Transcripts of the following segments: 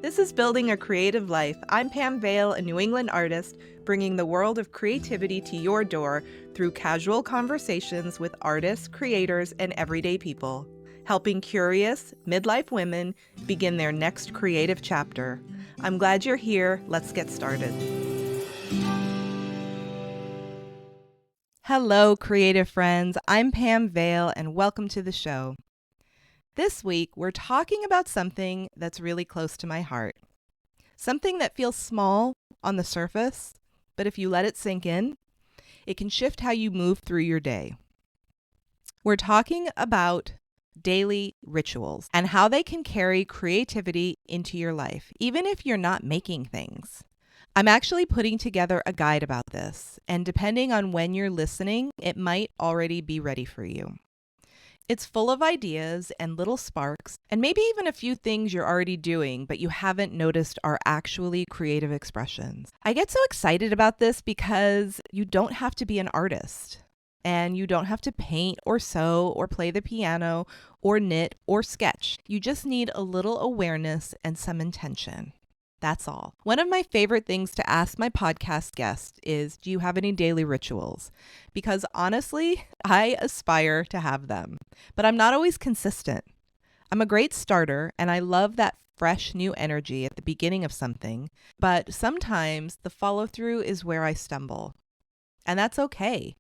This is Building a Creative Life. I'm Pam Vale, a New England artist, bringing the world of creativity to your door through casual conversations with artists, creators, and everyday people, helping curious, midlife women begin their next creative chapter. I'm glad you're here. Let's get started. Hello, creative friends. I'm Pam Vale, and welcome to the show. This week, we're talking about something that's really close to my heart. Something that feels small on the surface, but if you let it sink in, it can shift how you move through your day. We're talking about daily rituals and how they can carry creativity into your life, even if you're not making things. I'm actually putting together a guide about this, and depending on when you're listening, it might already be ready for you. It's full of ideas and little sparks, and maybe even a few things you're already doing, but you haven't noticed are actually creative expressions. I get so excited about this because you don't have to be an artist, and you don't have to paint or sew or play the piano or knit or sketch. You just need a little awareness and some intention. That's all. One of my favorite things to ask my podcast guests is, do you have any daily rituals? Because honestly, I aspire to have them, but I'm not always consistent. I'm a great starter, and I love that fresh new energy at the beginning of something, but sometimes the follow-through is where I stumble. And that's okay.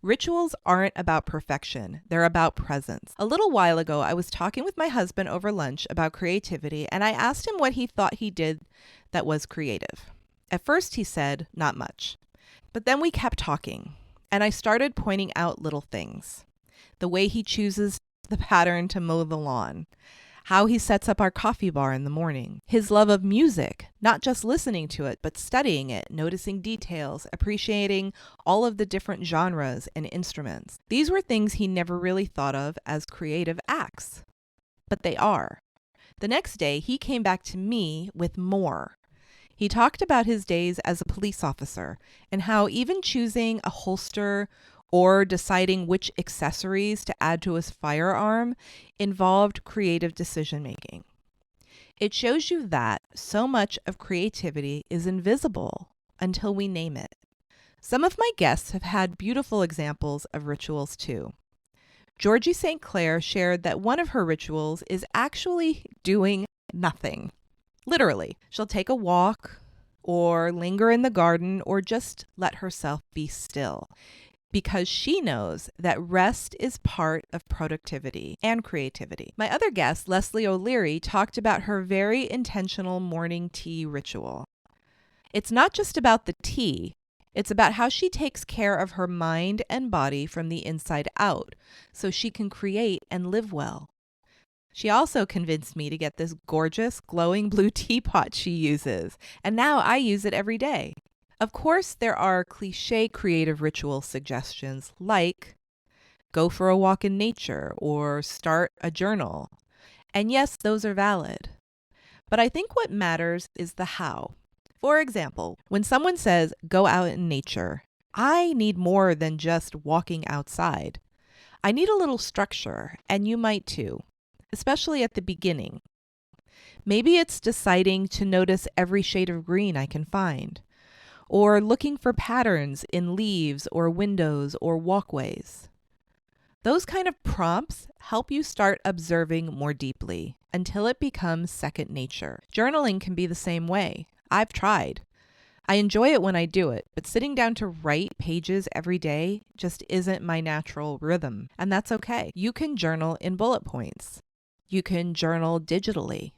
Rituals aren't about perfection, they're about presence. A little while ago, I was talking with my husband over lunch about creativity, and I asked him what he thought he did that was creative. At first, he said, not much. But then we kept talking, and I started pointing out little things. The way he chooses the pattern to mow the lawn, how he sets up our coffee bar in the morning, his love of music, not just listening to it, but studying it, noticing details, appreciating all of the different genres and instruments. These were things he never really thought of as creative acts, but they are. The next day, he came back to me with more. He talked about his days as a police officer and how even choosing a holster or deciding which accessories to add to his firearm involved creative decision-making. It shows you that so much of creativity is invisible until we name it. Some of my guests have had beautiful examples of rituals too. Georgie St. Clair shared that one of her rituals is actually doing nothing. Literally, she'll take a walk or linger in the garden or just let herself be still, because she knows that rest is part of productivity and creativity. My other guest, Leslie O'Leary, talked about her very intentional morning tea ritual. It's not just about the tea, it's about how she takes care of her mind and body from the inside out so she can create and live well. She also convinced me to get this gorgeous, glowing blue teapot she uses, and now I use it every day. Of course, there are cliche creative ritual suggestions like go for a walk in nature or start a journal. And yes, those are valid. But I think what matters is the how. For example, when someone says go out in nature, I need more than just walking outside. I need a little structure, and you might too, especially at the beginning. Maybe it's deciding to notice every shade of green I can find, or looking for patterns in leaves or windows or walkways. Those kind of prompts help you start observing more deeply until it becomes second nature. Journaling can be the same way. I've tried. I enjoy it when I do it, but sitting down to write pages every day just isn't my natural rhythm, and that's okay. You can journal in bullet points. You can journal digitally.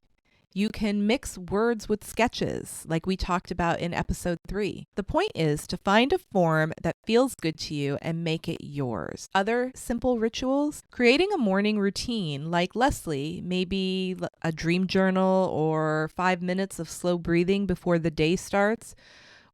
You can mix words with sketches, like we talked about in episode 3. The point is to find a form that feels good to you and make it yours. Other simple rituals, creating a morning routine like Leslie, maybe a dream journal or 5 minutes of slow breathing before the day starts,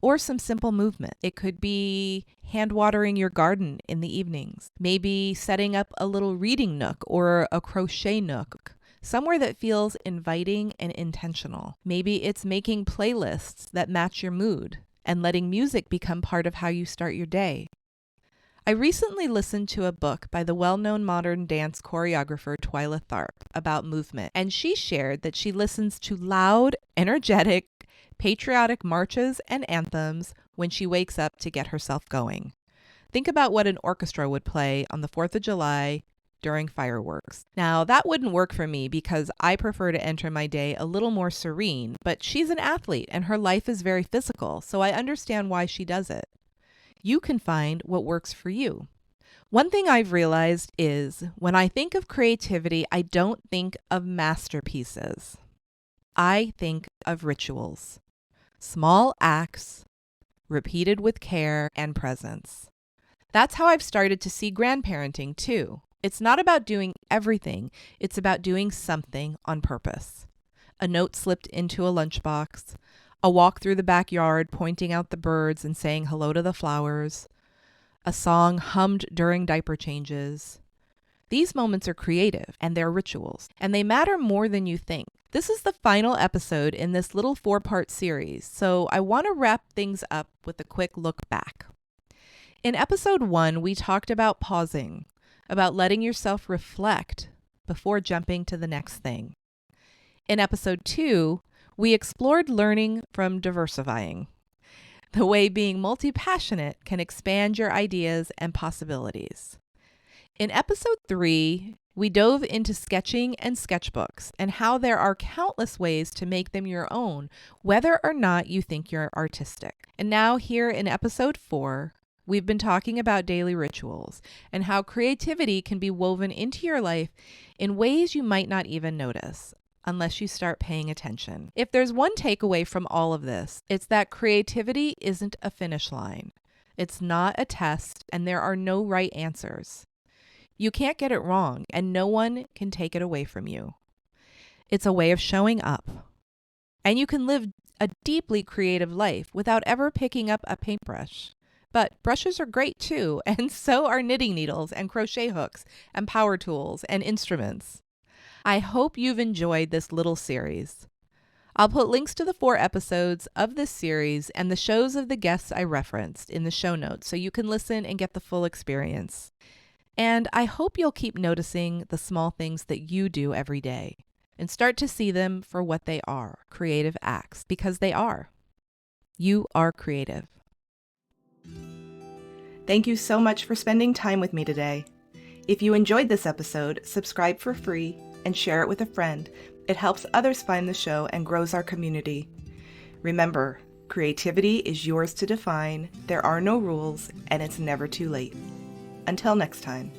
or some simple movement. It could be hand watering your garden in the evenings, maybe setting up a little reading nook or a crochet nook, somewhere that feels inviting and intentional. Maybe it's making playlists that match your mood and letting music become part of how you start your day. I recently listened to a book by the well-known modern dance choreographer Twyla Tharp about movement, and she shared that she listens to loud, energetic, patriotic marches and anthems when she wakes up to get herself going. Think about what an orchestra would play on the 4th of July during fireworks. Now, that wouldn't work for me because I prefer to enter my day a little more serene, but she's an athlete and her life is very physical, so I understand why she does it. You can find what works for you. One thing I've realized is when I think of creativity, I don't think of masterpieces. I think of rituals. Small acts, repeated with care and presence. That's how I've started to see grandparenting too. It's not about doing everything, it's about doing something on purpose. A note slipped into a lunchbox, a walk through the backyard pointing out the birds and saying hello to the flowers, a song hummed during diaper changes. These moments are creative and they're rituals, and they matter more than you think. This is the final episode in this little 4-part series, so I want to wrap things up with a quick look back. In episode 1, we talked about pausing, about letting yourself reflect before jumping to the next thing. In episode 2, we explored learning from diversifying, the way being multi-passionate can expand your ideas and possibilities. In episode 3, we dove into sketching and sketchbooks and how there are countless ways to make them your own, whether or not you think you're artistic. And now here in episode 4, we've been talking about daily rituals and how creativity can be woven into your life in ways you might not even notice unless you start paying attention. If there's one takeaway from all of this, it's that creativity isn't a finish line. It's not a test, and there are no right answers. You can't get it wrong, and no one can take it away from you. It's a way of showing up. And you can live a deeply creative life without ever picking up a paintbrush. But brushes are great too, and so are knitting needles and crochet hooks and power tools and instruments. I hope you've enjoyed this little series. I'll put links to the 4 episodes of this series and the shows of the guests I referenced in the show notes so you can listen and get the full experience. And I hope you'll keep noticing the small things that you do every day and start to see them for what they are, creative acts, because they are. You are creative. Thank you so much for spending time with me today. If you enjoyed this episode, subscribe for free and share it with a friend. It helps others find the show and grows our community. Remember, creativity is yours to define, there are no rules, and it's never too late. Until next time.